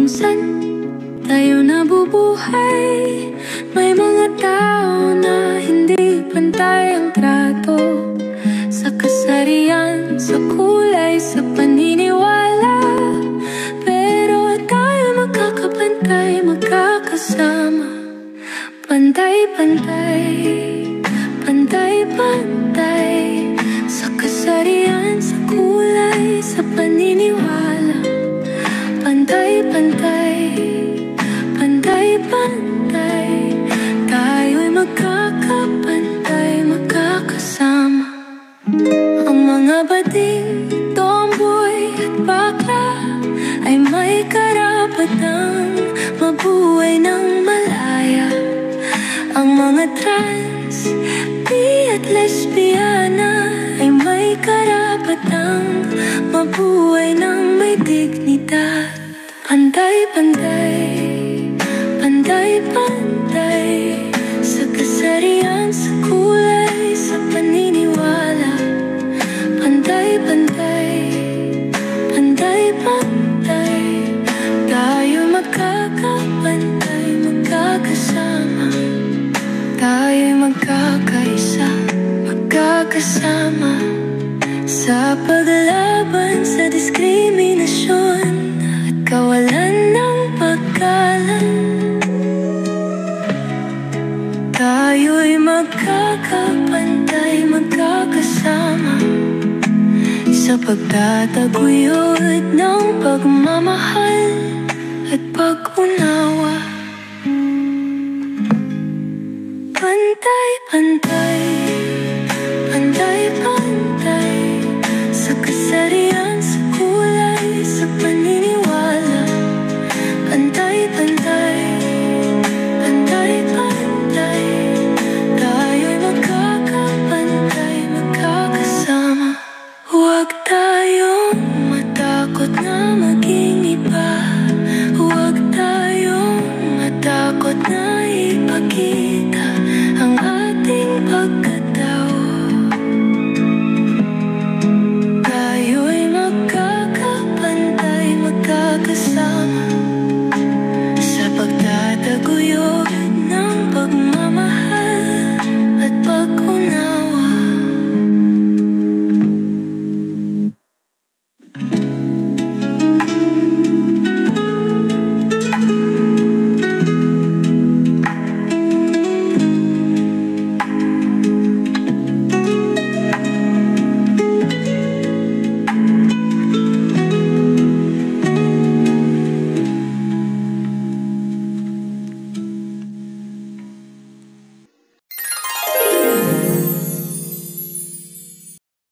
kung saan tayo nabubuhay. May mga tao na hindi pantay ang trato, sa kasarian, sa kulay, sa paniniwala. Pero tayo magkakapantay, magkakasama. Pantay-pantay, pantay-pantay, sa kasarian, sa kulay, sa paniniwala. Pantay-pantay, pantay-pantay, tayo'y magkakapantay, magkakasama. Ang mga bading, tomboy at bakla ay may karapatang mabuhay ng malaya. Ang mga trans, bi at lesbiana ay may karapatang mabuhay ng may dignidad. Pantay-pantay, pantay-pantay, sa kasarian, sa kulay, sa paniniwala. Pantay-pantay, pantay-pantay, tayo magkakapantay, magkakasama. Tayo'y magkakaisa, magkakasama, sa paglaban sa diskriminasyon at kawalan ng pagkalan. Tayo'y magkakapantay, magkakasama, sa pagtataguyod ng pagmamahal at pag-unawa. Pantay-pantay,